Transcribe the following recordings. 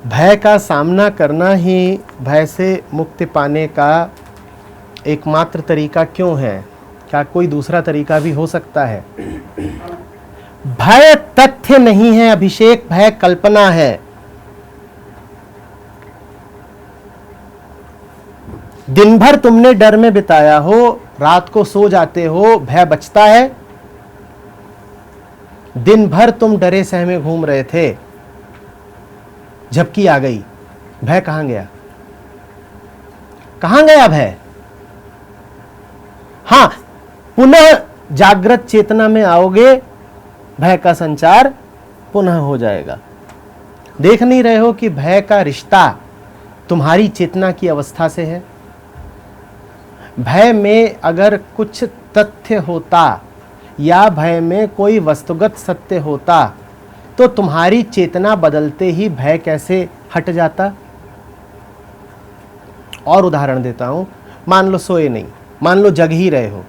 भय का सामना करना ही भय से मुक्ति पाने का एकमात्र तरीका क्यों है? क्या कोई दूसरा तरीका भी हो सकता है? भय तथ्य नहीं है अभिषेक, भय कल्पना है। दिन भर तुमने डर में बिताया हो, रात को सो जाते हो, भय बचता है। दिन भर तुम डरे सहमे घूम रहे थे, झपकी आ गई, भय कहां गया? कहां गया भय? हां, पुनः जागृत चेतना में आओगे, भय का संचार पुनः हो जाएगा। देख नहीं रहे हो कि भय का रिश्ता तुम्हारी चेतना की अवस्था से है? भय में अगर कुछ तथ्य होता या भय में कोई वस्तुगत सत्य होता तो तुम्हारी चेतना बदलते ही भय कैसे हट जाता? और उदाहरण देता हूं, मान लो सोए नहीं, मान लो जग ही रहे हो।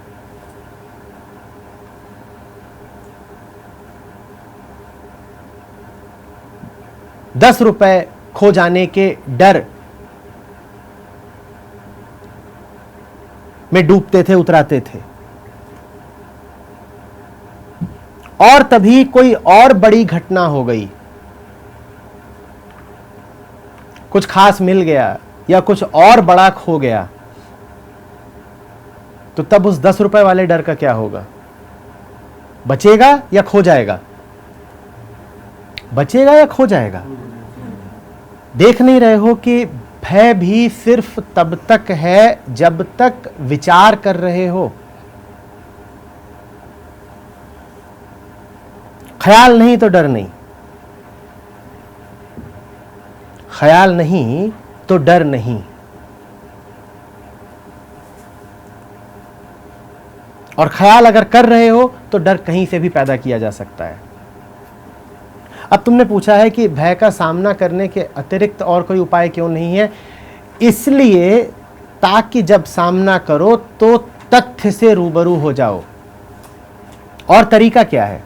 ₹10 खो जाने के डर में डूबते थे, उतराते थे, और तभी कोई और बड़ी घटना हो गई, कुछ खास मिल गया या कुछ और बड़ा खो गया, तो तब उस ₹10 वाले डर का क्या होगा? बचेगा या खो जाएगा? बचेगा या खो जाएगा? देख नहीं रहे हो कि भय भी सिर्फ तब तक है जब तक विचार कर रहे हो। ख्याल नहीं तो डर नहीं, ख्याल नहीं तो डर नहीं। और ख्याल अगर कर रहे हो तो डर कहीं से भी पैदा किया जा सकता है। अब तुमने पूछा है कि भय का सामना करने के अतिरिक्त और कोई उपाय क्यों नहीं है? इसलिए ताकि जब सामना करो तो तथ्य से रूबरू हो जाओ। और तरीका क्या है?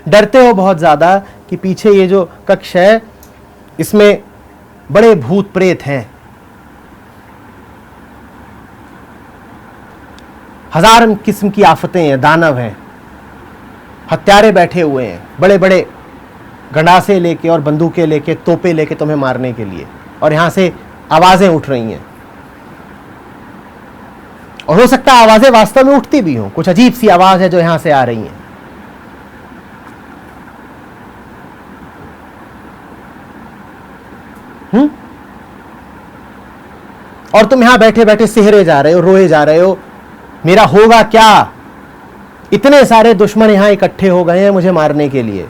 डरते हो बहुत ज्यादा कि पीछे ये जो कक्ष है इसमें बड़े भूत प्रेत हैं, हजार किस्म की आफतें हैं, दानव हैं, हत्यारे बैठे हुए हैं, बड़े बड़े गंडासे लेके और बंदूकें लेके, तोपे लेके तुम्हें मारने के लिए, और यहां से आवाजें उठ रही हैं। और हो सकता है आवाजें वास्तव में उठती भी हों, कुछ अजीब सी आवाज है जो यहां से आ रही है। और तुम यहां बैठे बैठे सिहरे जा रहे हो, रोए जा रहे हो, मेरा होगा क्या? इतने सारे दुश्मन यहां इकट्ठे हो गए हैं मुझे मारने के लिए।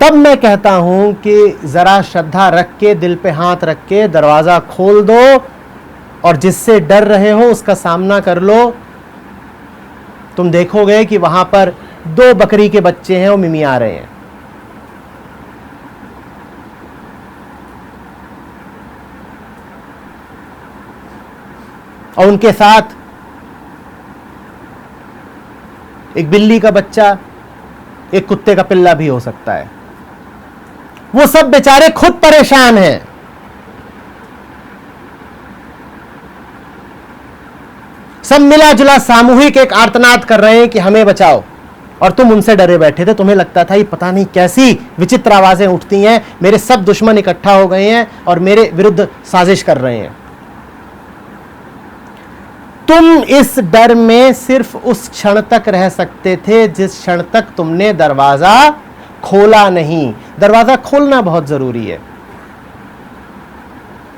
तब मैं कहता हूं कि जरा श्रद्धा रख के, दिल पे हाथ रख के दरवाजा खोल दो और जिससे डर रहे हो उसका सामना कर लो। तुम देखोगे कि वहां पर 2 बकरी के बच्चे हैं, वो मिमिया रहे हैं। और उनके साथ एक बिल्ली का बच्चा, एक कुत्ते का पिल्ला भी हो सकता है। वो सब बेचारे खुद परेशान हैं। सब मिला जुला सामूहिक एक आर्तनाद कर रहे हैं कि हमें बचाओ, और तुम उनसे डरे बैठे थे। तुम्हें लगता था ये पता नहीं कैसी विचित्र आवाजें उठती हैं, मेरे सब दुश्मन इकट्ठा हो गए हैं और मेरे विरुद्ध साजिश कर रहे हैं। तुम इस डर में सिर्फ उस क्षण तक रह सकते थे जिस क्षण तक तुमने दरवाजा खोला नहीं। दरवाजा खोलना बहुत जरूरी है।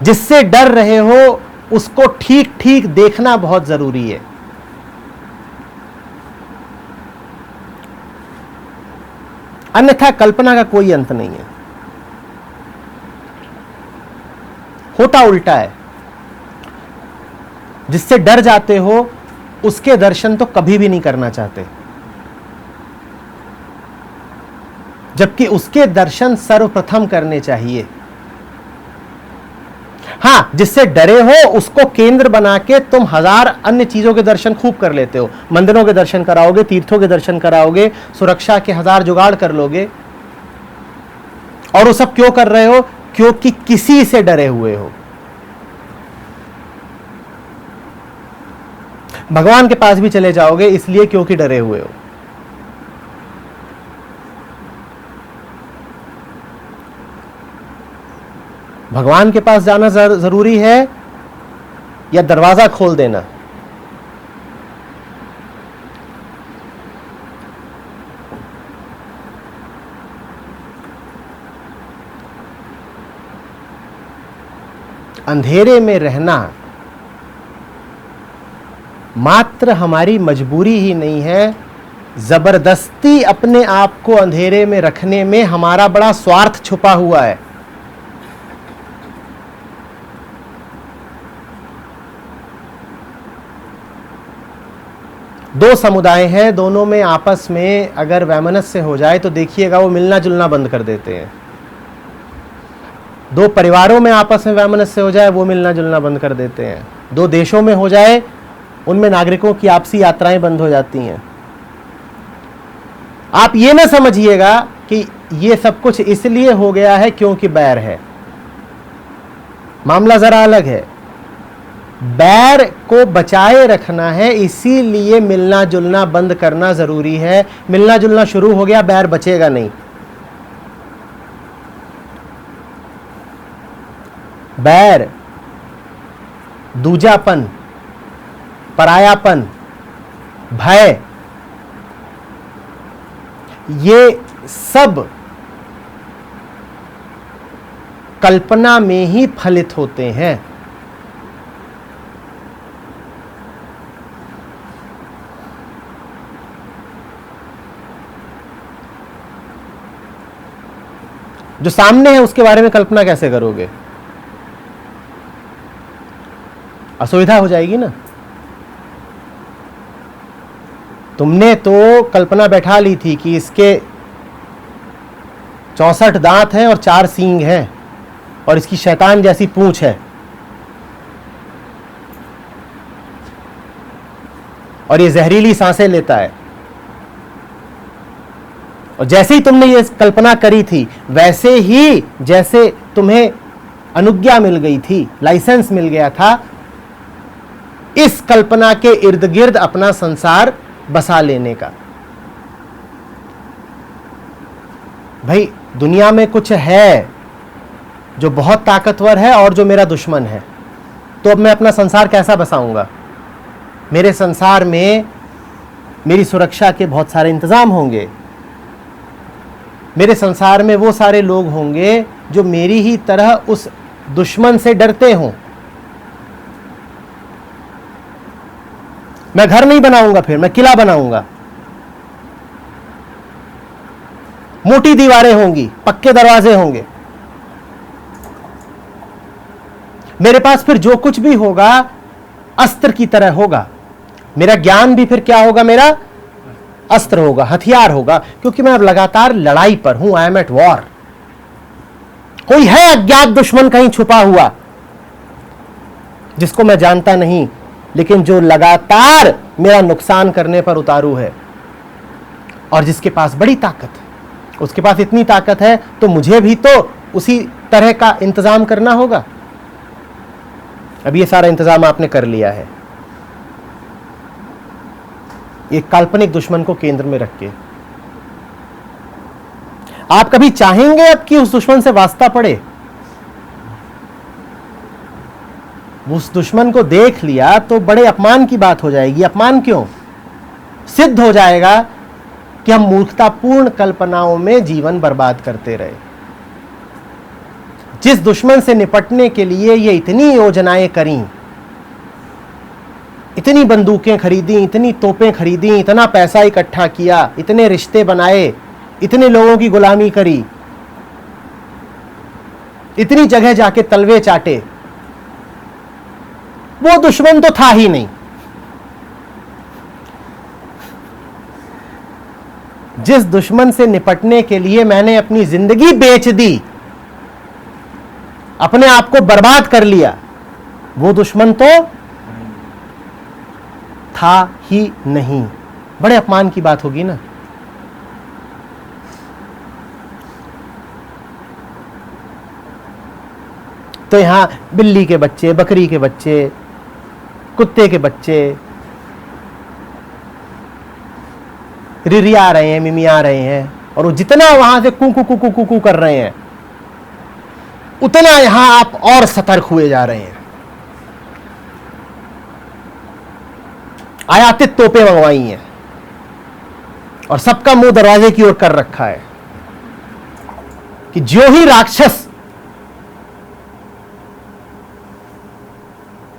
जिससे डर रहे हो उसको ठीक ठीक देखना बहुत जरूरी है। अन्यथा कल्पना का कोई अंत नहीं है। होता उल्टा है। जिससे डर जाते हो उसके दर्शन तो कभी भी नहीं करना चाहते, जबकि उसके दर्शन सर्वप्रथम करने चाहिए। हाँ, जिससे डरे हो उसको केंद्र बना के तुम हजार अन्य चीजों के दर्शन खूब कर लेते हो। मंदिरों के दर्शन कराओगे, तीर्थों के दर्शन कराओगे, सुरक्षा के हजार जुगाड़ कर लोगे। और वो सब क्यों कर रहे हो? क्योंकि किसी से डरे हुए हो। भगवान के पास भी चले जाओगे इसलिए क्योंकि डरे हुए हो। भगवान के पास जाना जरूरी है या दरवाजा खोल देना? अंधेरे में रहना मात्र हमारी मजबूरी ही नहीं है, जबरदस्ती अपने आप को अंधेरे में रखने में हमारा बड़ा स्वार्थ छुपा हुआ है। दो समुदाय हैं, दोनों में आपस में अगर वैमनस्य हो जाए तो देखिएगा वो मिलना जुलना बंद कर देते हैं। दो परिवारों में आपस में वैमनस्य हो जाए वो मिलना जुलना बंद कर देते हैं। दो देशों में हो जाए उनमें नागरिकों की आपसी यात्राएं बंद हो जाती हैं। आप ये ना समझिएगा कि ये सब कुछ इसलिए हो गया है क्योंकि बैर है। मामला जरा अलग है। बैर को बचाए रखना है, इसीलिए मिलना जुलना बंद करना जरूरी है। मिलना जुलना शुरू हो गया, बैर बचेगा नहीं। बैर, दूजापन, परायापन, भय, ये सब कल्पना में ही फलित होते हैं। जो सामने है उसके बारे में कल्पना कैसे करोगे? असुविधा हो जाएगी ना। तुमने तो कल्पना बैठा ली थी कि इसके 64 दांत हैं और 4 सींग हैं और इसकी शैतान जैसी पूंछ है और ये जहरीली सांसें लेता है। और जैसे ही तुमने ये कल्पना करी थी वैसे ही जैसे तुम्हें अनुज्ञा मिल गई थी, लाइसेंस मिल गया था, इस कल्पना के इर्द गिर्द अपना संसार बसा लेने का। भाई दुनिया में कुछ है जो बहुत ताकतवर है और जो मेरा दुश्मन है, तो अब मैं अपना संसार कैसा बसाऊंगा? मेरे संसार में मेरी सुरक्षा के बहुत सारे इंतजाम होंगे। मेरे संसार में वो सारे लोग होंगे जो मेरी ही तरह उस दुश्मन से डरते हों। मैं घर नहीं बनाऊंगा, फिर मैं किला बनाऊंगा। मोटी दीवारें होंगी, पक्के दरवाजे होंगे। मेरे पास फिर जो कुछ भी होगा अस्त्र की तरह होगा। मेरा ज्ञान भी फिर क्या होगा? मेरा अस्त्र होगा, हथियार होगा, क्योंकि मैं अब लगातार लड़ाई पर हूं। I am at war. कोई है अज्ञात दुश्मन कहीं छुपा हुआ जिसको मैं जानता नहीं, लेकिन जो लगातार मेरा नुकसान करने पर उतारू है और जिसके पास बड़ी ताकत है। उसके पास इतनी ताकत है तो मुझे भी तो उसी तरह का इंतजाम करना होगा। अब ये सारा इंतजाम आपने कर लिया है एक काल्पनिक दुश्मन को केंद्र में रख के। आप कभी चाहेंगे अब कि उस दुश्मन से वास्ता पड़े? उस दुश्मन को देख लिया तो बड़े अपमान की बात हो जाएगी। अपमान क्यों? सिद्ध हो जाएगा कि हम मूर्खतापूर्ण कल्पनाओं में जीवन बर्बाद करते रहे। जिस दुश्मन से निपटने के लिए ये इतनी योजनाएं करी, इतनी बंदूकें खरीदी, इतनी तोपें खरीदी, इतना पैसा इकट्ठा किया, इतने रिश्ते बनाए, इतने लोगों की गुलामी करी, इतनी जगह जाके तलवे चाटे, वो दुश्मन तो था ही नहीं। जिस दुश्मन से निपटने के लिए मैंने अपनी जिंदगी बेच दी, अपने आप को बर्बाद कर लिया, वो दुश्मन तो था ही नहीं। बड़े अपमान की बात होगी ना। तो यहां बिल्ली के बच्चे, बकरी के बच्चे, कुत्ते के बच्चे रिरिया रहे हैं, मिमिया रहे हैं, और वो जितना वहां से कू कू कू कू कू कू कर रहे हैं, उतना यहां आप और सतर्क हुए जा रहे हैं। आयातित तोपें मंगवाई हैं और सबका मुंह दरवाजे की ओर कर रखा है कि जो ही राक्षस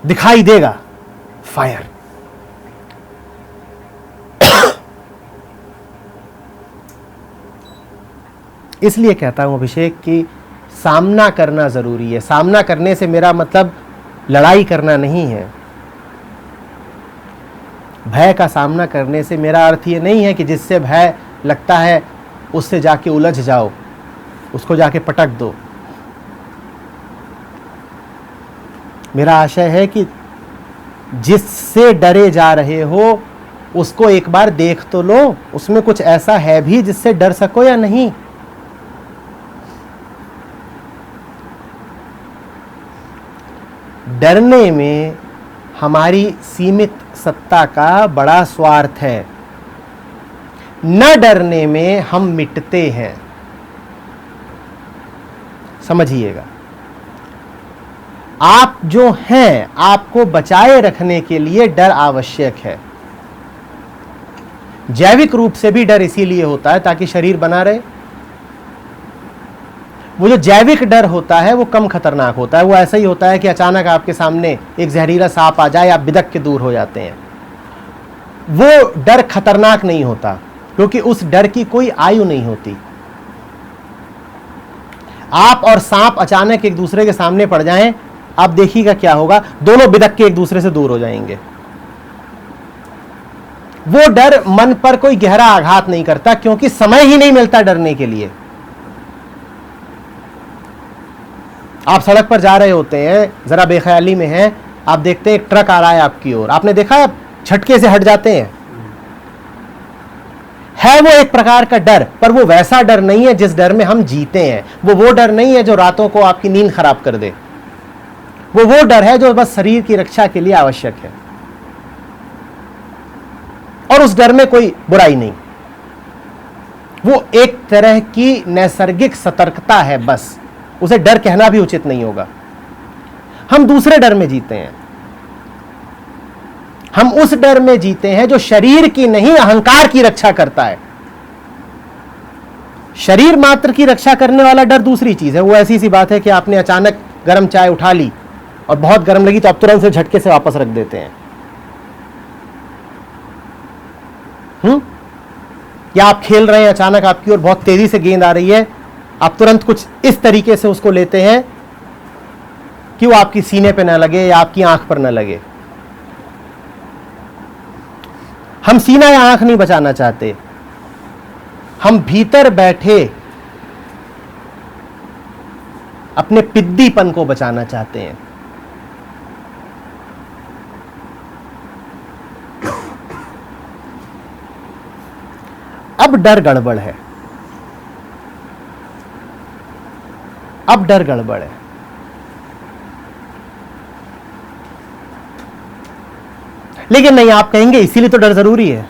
दिखाई देगा, फायर। इसलिए कहता हूं अभिषेक कि सामना करना जरूरी है। सामना करने से मेरा मतलब लड़ाई करना नहीं है। भय का सामना करने से मेरा अर्थ ये नहीं है कि जिससे भय लगता है उससे जाके उलझ जाओ, उसको जाके पटक दो। मेरा आशय है कि जिससे डरे जा रहे हो उसको एक बार देख तो लो, उसमें कुछ ऐसा है भी जिससे डर सको या नहीं। डरने में हमारी सीमित सत्ता का बड़ा स्वार्थ है। न डरने में हम मिटते हैं। समझिएगा, आप जो हैं, आपको बचाए रखने के लिए डर आवश्यक है। जैविक रूप से भी डर इसीलिए होता है ताकि शरीर बना रहे। वो जो जैविक डर होता है वो कम खतरनाक होता है। वो ऐसा ही होता है कि अचानक आपके सामने एक जहरीला सांप आ जाए, आप बिदक के दूर हो जाते हैं। वो डर खतरनाक नहीं होता क्योंकि उस डर की कोई आयु नहीं होती। आप और सांप अचानक एक दूसरे के सामने पड़ जाएं, आप देखिएगा क्या होगा, दोनों बिदक के एक दूसरे से दूर हो जाएंगे। वो डर मन पर कोई गहरा आघात नहीं करता क्योंकि समय ही नहीं मिलता डरने के लिए। आप सड़क पर जा रहे होते हैं, जरा बेख्याली में हैं, आप देखते हैं एक ट्रक आ रहा है आपकी ओर, आपने देखा है झटके से हट जाते हैं। है वो एक प्रकार का डर, पर वो वैसा डर नहीं है जिस डर में हम जीते हैं। वो डर नहीं है जो रातों को आपकी नींद खराब कर दे। वो डर है जो बस शरीर की रक्षा के लिए आवश्यक है, और उस डर में कोई बुराई नहीं। वो एक तरह की नैसर्गिक सतर्कता है, बस उसे डर कहना भी उचित नहीं होगा। हम दूसरे डर में जीते हैं। हम उस डर में जीते हैं जो शरीर की नहीं, अहंकार की रक्षा करता है। शरीर मात्र की रक्षा करने वाला डर दूसरी चीज है। वो ऐसी सी बात है कि आपने अचानक गर्म चाय उठा ली और बहुत गर्म लगी तो आप तुरंत से झटके से वापस रख देते हैं। या आप खेल रहे हैं, अचानक आपकी ओर बहुत तेजी से गेंद आ रही है, आप तुरंत कुछ इस तरीके से उसको लेते हैं कि वो आपकी सीने पे ना लगे या आपकी आंख पर ना लगे। हम सीना या आंख नहीं बचाना चाहते, हम भीतर बैठे अपने पिद्दीपन को बचाना चाहते हैं। अब डर गड़बड़ है, अब डर गड़बड़ है। लेकिन नहीं, आप कहेंगे इसीलिए तो डर जरूरी है।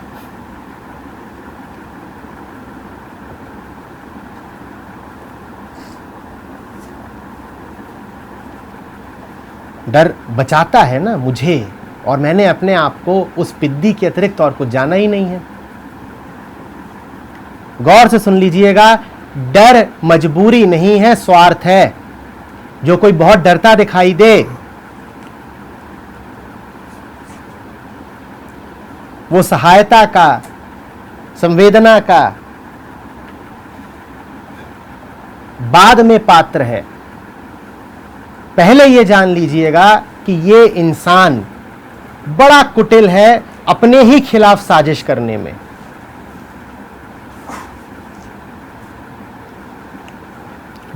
डर बचाता है ना मुझे, और मैंने अपने आप को उस पिद्दी के अतिरिक्त और कुछ जाना ही नहीं है। गौर से सुन लीजिएगा, डर मजबूरी नहीं है, स्वार्थ है। जो कोई बहुत डरता दिखाई दे, वो सहायता का, संवेदना का बाद में पात्र है। पहले ये जान लीजिएगा कि ये इंसान बड़ा कुटिल है अपने ही खिलाफ साजिश करने में।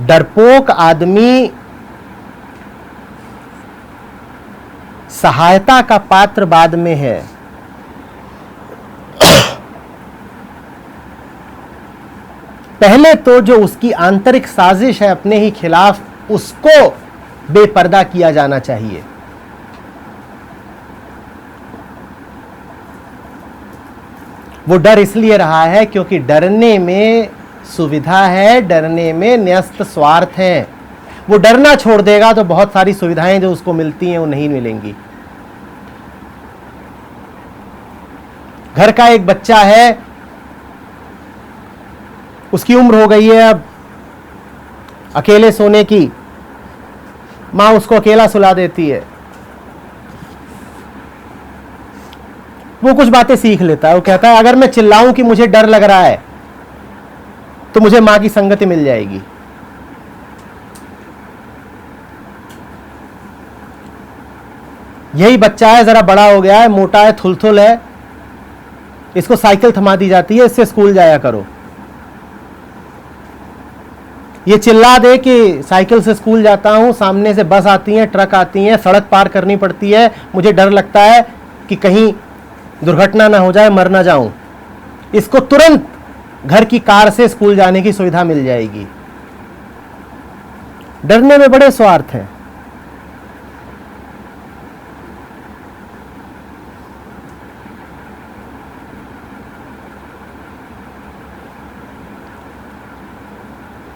डरपोक आदमी सहायता का पात्र बाद में है। पहले तो जो उसकी आंतरिक साजिश है अपने ही खिलाफ, उसको बेपर्दा किया जाना चाहिए। वो डर इसलिए रहा है क्योंकि डरने में सुविधा है, डरने में न्यस्त स्वार्थ है। वो डरना छोड़ देगा तो बहुत सारी सुविधाएं जो उसको मिलती हैं वो नहीं मिलेंगी। घर का एक बच्चा है, उसकी उम्र हो गई है अब अकेले सोने की, मां उसको अकेला सुला देती है। वो कुछ बातें सीख लेता है। वो कहता है अगर मैं चिल्लाऊं कि मुझे डर लग रहा है तो मुझे मां की संगति मिल जाएगी। यही बच्चा है, जरा बड़ा हो गया है, मोटा है, थुलथुल है, इसको साइकिल थमा दी जाती है, इससे स्कूल जाया करो। ये चिल्ला दे कि साइकिल से स्कूल जाता हूं, सामने से बस आती है, ट्रक आती है, सड़क पार करनी पड़ती है, मुझे डर लगता है कि कहीं दुर्घटना ना हो जाए, मर ना जाऊं। इसको तुरंत घर की कार से स्कूल जाने की सुविधा मिल जाएगी। डरने में बड़े स्वार्थ हैं।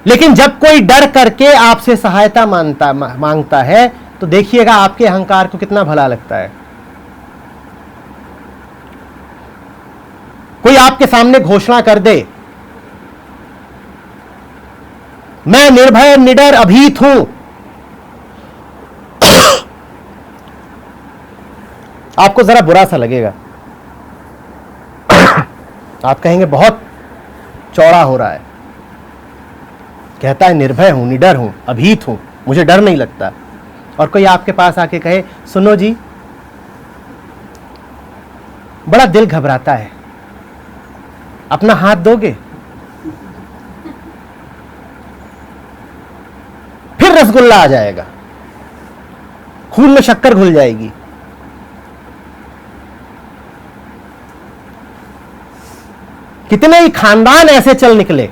लेकिन जब कोई डर करके आपसे सहायता मांगता है तो देखिएगा आपके अहंकार को कितना भला लगता है। कोई आपके सामने घोषणा कर दे, मैं निर्भय निडर अभीत हूं, आपको जरा बुरा सा लगेगा। आप कहेंगे बहुत चौड़ा हो रहा है, कहता है निर्भय हूं, निडर हूं, अभीत हूं, मुझे डर नहीं लगता। और कोई आपके पास आके कहे सुनो जी, बड़ा दिल घबराता है, अपना हाथ दोगे? फिर रसगुल्ला आ जाएगा, खून में शक्कर घुल जाएगी। कितने ही खानदान ऐसे चल निकले।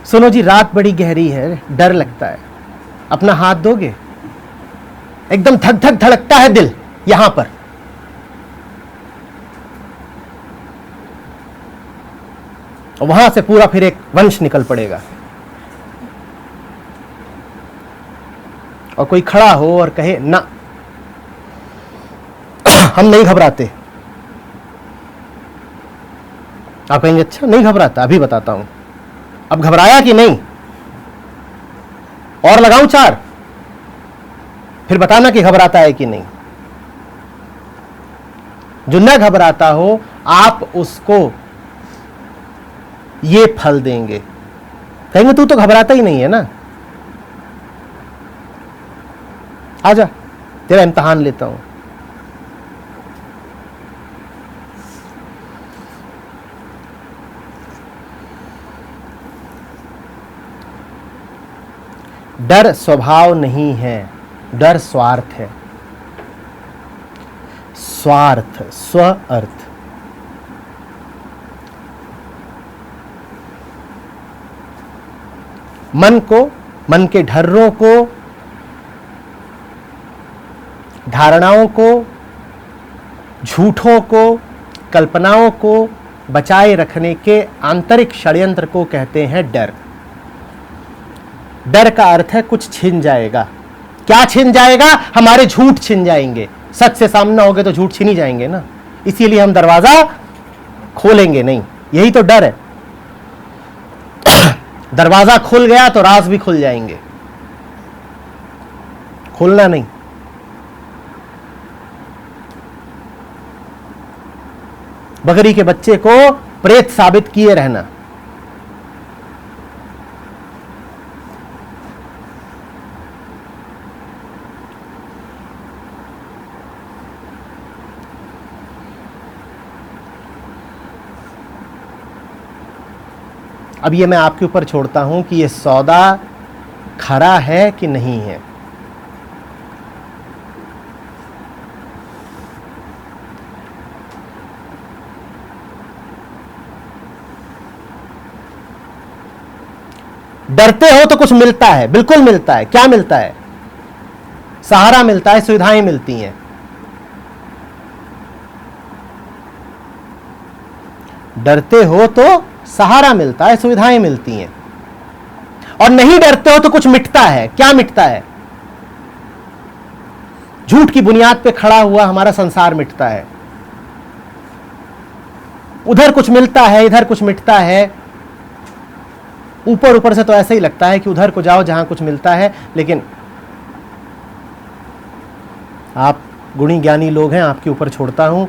सुनो जी, रात बड़ी गहरी है, डर लगता है, अपना हाथ दोगे? एकदम धक धक धड़कता है दिल यहां पर। और वहां से पूरा फिर एक वंश निकल पड़ेगा। और कोई खड़ा हो और कहे ना, हम नहीं घबराते। आप कहेंगे अच्छा नहीं घबराता, अभी बताता हूं। अब घबराया कि नहीं? और लगाऊं चार, फिर बताना कि घबराता है कि नहीं। जो न घबराता हो आप उसको ये फल देंगे, कहेंगे तू तो घबराता ही नहीं है ना, आजा तेरा इम्तिहान लेता हूं। डर स्वभाव नहीं है, डर स्वार्थ है। स्वार्थ, स्व अर्थ। मन को, मन के ढर्रों को, धारणाओं को, झूठों को, कल्पनाओं को बचाए रखने के आंतरिक षड्यंत्र को कहते हैं डर। डर का अर्थ है कुछ छिन जाएगा। क्या छिन जाएगा? हमारे झूठ छिन जाएंगे। सच से सामना हो गए तो झूठ छिन ही जाएंगे ना, इसीलिए हम दरवाजा खोलेंगे नहीं। यही तो डर है। दरवाजा खुल गया तो राज भी खुल जाएंगे। खोलना नहीं। बकरी के बच्चे को प्रेत साबित किए रहना। अब ये मैं आपके ऊपर छोड़ता हूं कि ये सौदा खरा है कि नहीं है। डरते हो तो कुछ मिलता है, बिल्कुल मिलता है। क्या मिलता है? सहारा मिलता है, सुविधाएं मिलती हैं। डरते हो तो सहारा मिलता है, सुविधाएं मिलती हैं। और नहीं डरते हो तो कुछ मिटता है। क्या मिटता है? झूठ की बुनियाद पे खड़ा हुआ हमारा संसार मिटता है। उधर कुछ मिलता है, इधर कुछ मिटता है। ऊपर ऊपर से तो ऐसे ही लगता है कि उधर को जाओ जहां कुछ मिलता है, लेकिन आप गुणी ज्ञानी लोग हैं, आपके ऊपर छोड़ता हूं।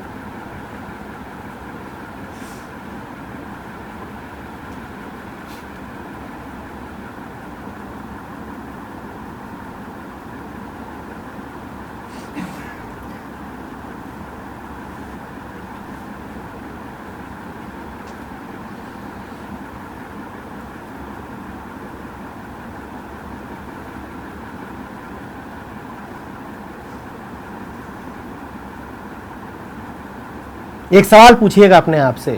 एक सवाल पूछिएगा अपने आप से,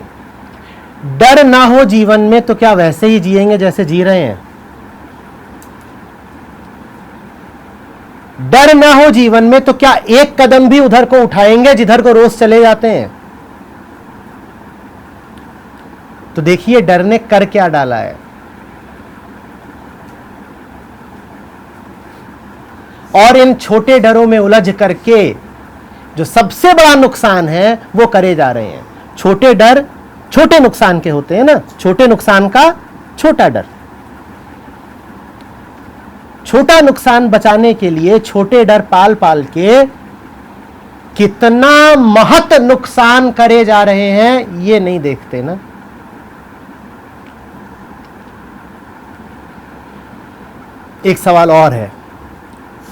डर ना हो जीवन में तो क्या वैसे ही जिएंगे जैसे जी रहे हैं? डर ना हो जीवन में तो क्या एक कदम भी उधर को उठाएंगे जिधर को रोज चले जाते हैं? तो देखिए डर ने कर क्या डाला है। और इन छोटे डरों में उलझ करके जो सबसे बड़ा नुकसान है वो करे जा रहे हैं। छोटे डर छोटे नुकसान के होते हैं ना, छोटे नुकसान का छोटा डर। छोटा नुकसान बचाने के लिए छोटे डर पाल पाल के कितना महत नुकसान करे जा रहे हैं ये नहीं देखते ना। एक सवाल और है,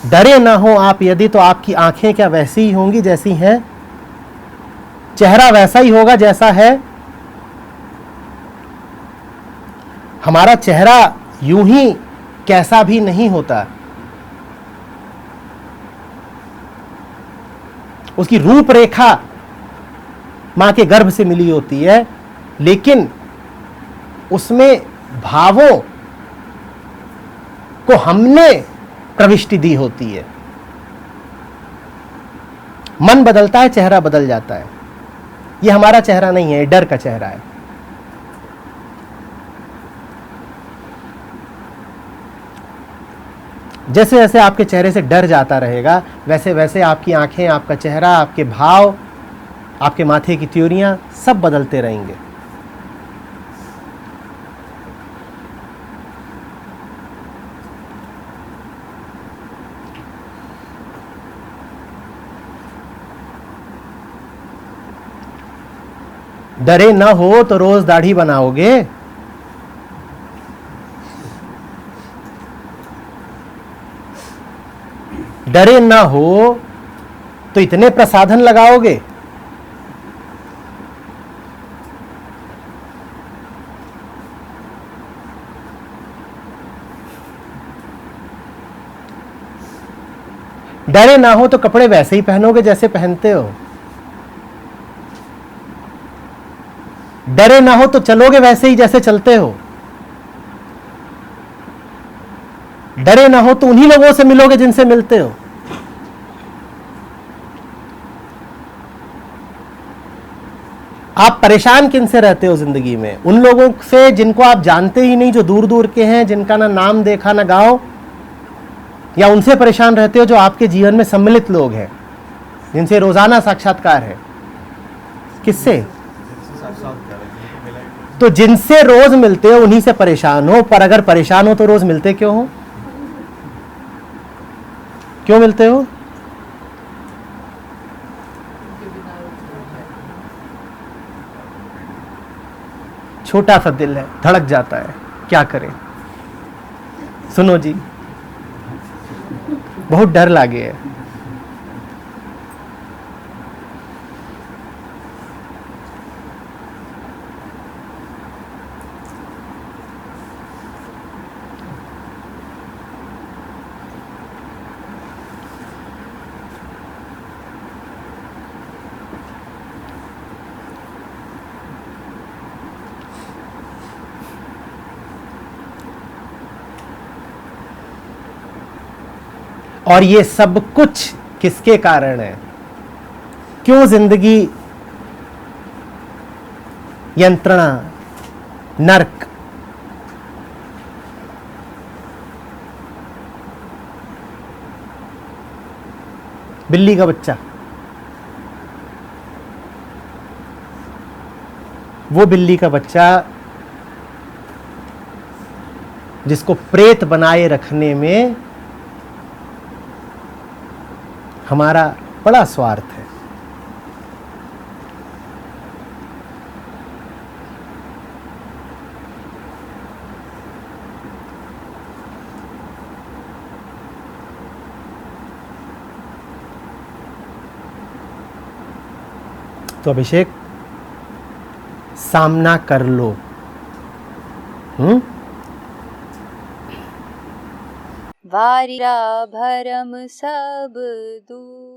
डरे ना हो आप यदि तो आपकी आंखें क्या वैसी ही होंगी जैसी हैं? चेहरा वैसा ही होगा जैसा है? हमारा चेहरा यूं ही कैसा भी नहीं होता। उसकी रूपरेखा मां के गर्भ से मिली होती है, लेकिन उसमें भावों को हमने प्रविष्टि दी होती है। मन बदलता है, चेहरा बदल जाता है। यह हमारा चेहरा नहीं है, डर का चेहरा है। जैसे जैसे आपके चेहरे से डर जाता रहेगा वैसे वैसे आपकी आंखें, आपका चेहरा, आपके भाव, आपके माथे की त्योरियां सब बदलते रहेंगे। डरे ना हो तो रोज दाढ़ी बनाओगे? डरे ना हो तो इतने प्रसाधन लगाओगे? डरे ना हो तो कपड़े वैसे ही पहनोगे जैसे पहनते हो? डरे ना हो तो चलोगे वैसे ही जैसे चलते हो? डरे ना हो तो उन्हीं लोगों से मिलोगे जिनसे मिलते हो? आप परेशान किन से रहते हो जिंदगी में? उन लोगों से जिनको आप जानते ही नहीं, जो दूर दूर के हैं, जिनका ना नाम देखा ना गांव, या उनसे परेशान रहते हो जो आपके जीवन में सम्मिलित लोग हैं, जिनसे रोजाना साक्षात्कार है? किससे? तो जिनसे रोज मिलते हो उन्हीं से परेशान हो। पर अगर परेशान हो तो रोज मिलते क्यों हो? क्यों मिलते हो? छोटा सा दिल है, धड़क जाता है, क्या करें। सुनो जी, बहुत डर लागे है। और ये सब कुछ किसके कारण है? क्यों जिंदगी यंत्रणा, नर्क? बिल्ली का बच्चा, वो बिल्ली का बच्चा जिसको प्रेत बनाए रखने में हमारा बड़ा स्वार्थ है। तो अभिषेक, सामना कर लो। वारिरा भरम सब दूर।